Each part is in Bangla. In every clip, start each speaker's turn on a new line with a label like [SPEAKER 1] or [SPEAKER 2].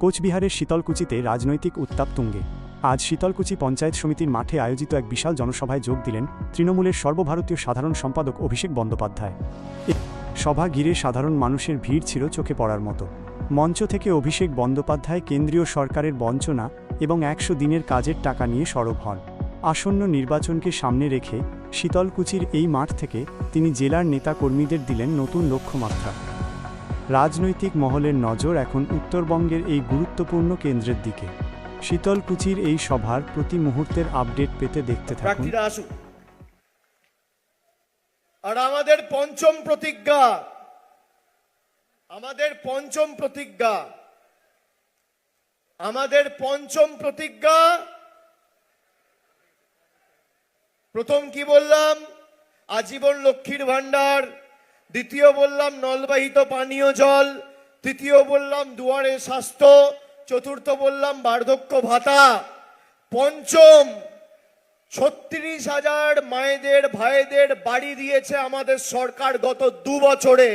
[SPEAKER 1] কোচবিহারের শীতলকুচিতে রাজনৈতিক উত্তাপ তুঙ্গে। আজ শীতলকুচি পঞ্চায়েত সমিতির মাঠে আয়োজিত এক বিশাল জনসভায় যোগ দিলেন তৃণমূলের সর্বভারতীয় সাধারণ সম্পাদক অভিষেক বন্দ্যোপাধ্যায়। সভা ঘিরে সাধারণ মানুষের ভিড় ছিল চোখে পড়ার মতো। মঞ্চ থেকে অভিষেক বন্দ্যোপাধ্যায় কেন্দ্রীয় সরকারের বঞ্চনা এবং ১০০ দিনের কাজের টাকা নিয়ে সরব হন। আসন্ন নির্বাচনকে সামনে রেখে শীতলকুচির এই মাঠ থেকে তিনি জেলার নেতা কর্মীদের দিলেন নতুন লক্ষ্যমাত্রা। রাজনৈতিক মহলের নজর এখন উত্তরবঙ্গের এই গুরুত্বপূর্ণ কেন্দ্রের দিকে। শীতলকুচির এই সভার প্রতি মুহূর্তের আপডেট পেতে দেখতে থাকুন।
[SPEAKER 2] আর আমাদের পঞ্চম প্রতিজ্ঞা প্রথম কি বললাম? আজীবন লক্ষ্মীর ভান্ডার। দ্বিতীয় বললাম নলবাহিত পানীয় জল। তৃতীয় বললাম দুয়ারে স্বাস্থ্য। চতুর্থ বললাম বার্ধক্য ভাতা। পঞ্চম ৩৬,০০০ মায়েদের ভাইদের বাড়ি দিয়েছে আমাদের সরকার গত ২ বছরে,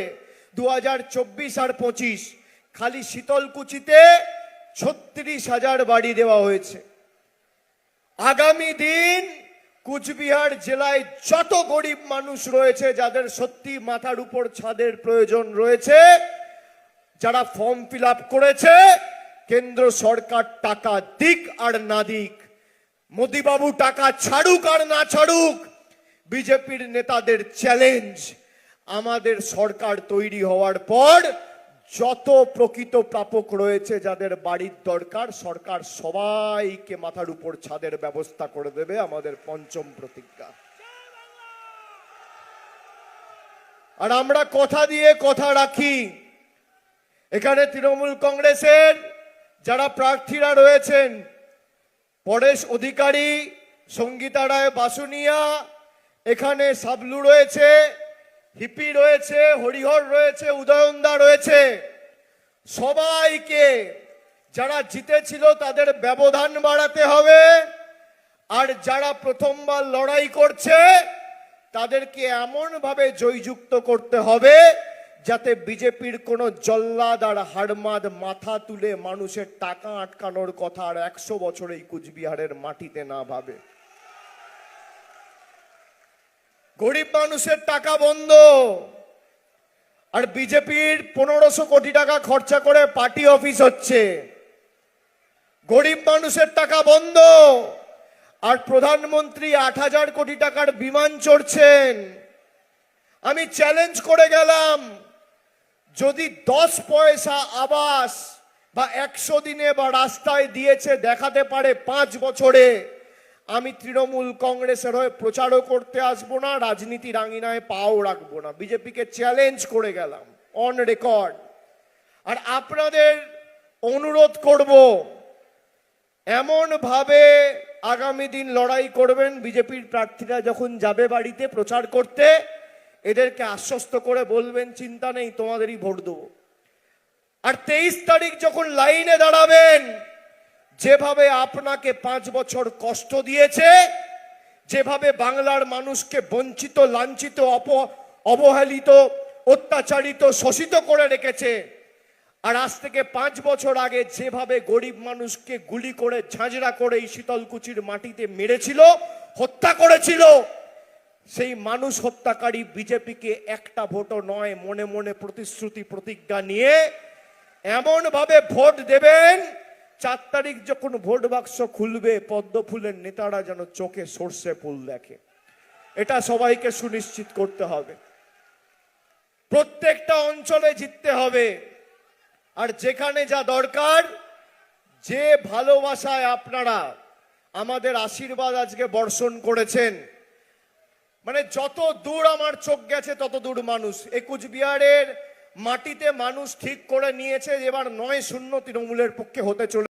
[SPEAKER 2] ২০২৪ আর ২৫। খালি শীতলকুচিতে ৩৬,০০০ বাড়ি দেওয়া হয়েছে। আগামী দিন কুচবিহার জেলায় যত গরিব মানুষ রয়েছে, যাদের সত্যি মাথার উপর ছাদের প্রয়োজন রয়েছে, যারা ফর্ম ফিল আপ করেছে, কেন্দ্র সরকার টাকা দিক আর না দিক, মোদিবাবু টাকা ছাড়ুক আর না ছাড়ুক, বিজেপির নেতাদের চ্যালেঞ্জ, আমাদের সরকার তৈরি হওয়ার পর যত প্রকৃত প্রাপক রয়েছে, যাদের বাড়ির দরকার, সরকার সবাইকে মাথার উপর ছাদের ব্যবস্থা করে দেবে। আমাদের পঞ্চম প্রতিজ্ঞা। আর আমরা কথা দিয়ে কথা রাখি। এখানে তৃণমূল কংগ্রেসের যারা প্রার্থীরা রয়েছেন, পরেশ অধিকারী, সঙ্গীতা রায় বাসুনিয়া, এখানে সাবলু রয়েছে, হিপি রয়েছে, হরিহর রয়েছে, উদয়নদা রয়েছে, সবাইকে যারা জিতেছিল তাদের ব্যবধান বাড়াতে হবে। আর যারা প্রথমবার লড়াই করছে তাদেরকে এমন ভাবে জয়যুক্ত করতে হবে যাতে বিজেপির কোনো জল্লাদ আর হাড়মাদ মাথা তুলে মানুষের টাকা আটকানোর কথা আর ১০০ বছর এই কুচবিহারের মাটিতে না ভাবে। গরিব মানুষের টাকা বন্ধ। আর বিজেপির ১৫০০ কোটি টাকা খরচা করে পার্টি অফিস হচ্ছে। গরিব মানুষের টাকা বন্ধ। আর প্রধানমন্ত্রী ৮,০০০ কোটি টাকার বিমান চড়ছেন। আমি চ্যালেঞ্জ করে গেলাম, যদি ১০ পয়সা আবাস বা ১০০ দিনে বা রাস্তায় দিয়েছে দেখাতে পারে ৫ বছরে, আমি তৃণমূল কংগ্রেসের হয়ে প্রচারও করতে আসবো না, রাজনীতির আঙিনায় পাও রাখবো না। বিজেপিকে চ্যালেঞ্জ করে গেলাম অন রেকর্ড। আর আপনাদের অনুরোধ করব, এমন ভাবে আগামী দিন লড়াই করবেন, বিজেপির প্রার্থীরা যখন যাবে বাড়িতে প্রচার করতে, এদেরকে আশ্বস্ত করে বলবেন চিন্তা নেই, তোমাদেরই ভোট দেবো। আর ২৩ তারিখ যখন লাইনে দাঁড়াবেন, যেভাবে আপনাকে ৫ বছর কষ্ট দিয়েছে, যেভাবে বাংলার মানুষকে বঞ্চিত, লাঞ্ছিত, অবহেলিত, অত্যাচারিত, শোষিত করে রেখেছে, আর আজ থেকে ৫ বছর আগে যেভাবে গরিব মানুষকে গুলি করে ঝাঁঝরা করে এই শীতলকুচির মাটিতে মেরেছিল, হত্যা করেছিল, সেই মানুষ হত্যাকারী বিজেপিকে একটা ভোটও নয়, মনে মনে প্রতিশ্রুতি প্রতিজ্ঞা নিয়ে এমন ভাবে ভোট দেবেন, ৪ তারিখ যখন ভোট বাক্স খুলবে, পদ্ম ফুলের নেতারা যেন চোখে সর্ষে ফুল দেখে। এটা সবাইকে সুনিশ্চিত করতে হবে। প্রত্যেকটা অঞ্চলে জিততে হবে। আর যেখানে যা দরকার, যে ভালোবাসায় আপনারা আমাদের আশীর্বাদ আজকে বর্ষণ করেছেন, মানে যত দূর আমার চোখ গেছে তত দূর মানুষ এই কুচবিহারের মাটিতে মানুষ ঠিক করে নিয়েছে এবার ৯-০ তৃণমূলের পক্ষে হতে চলে।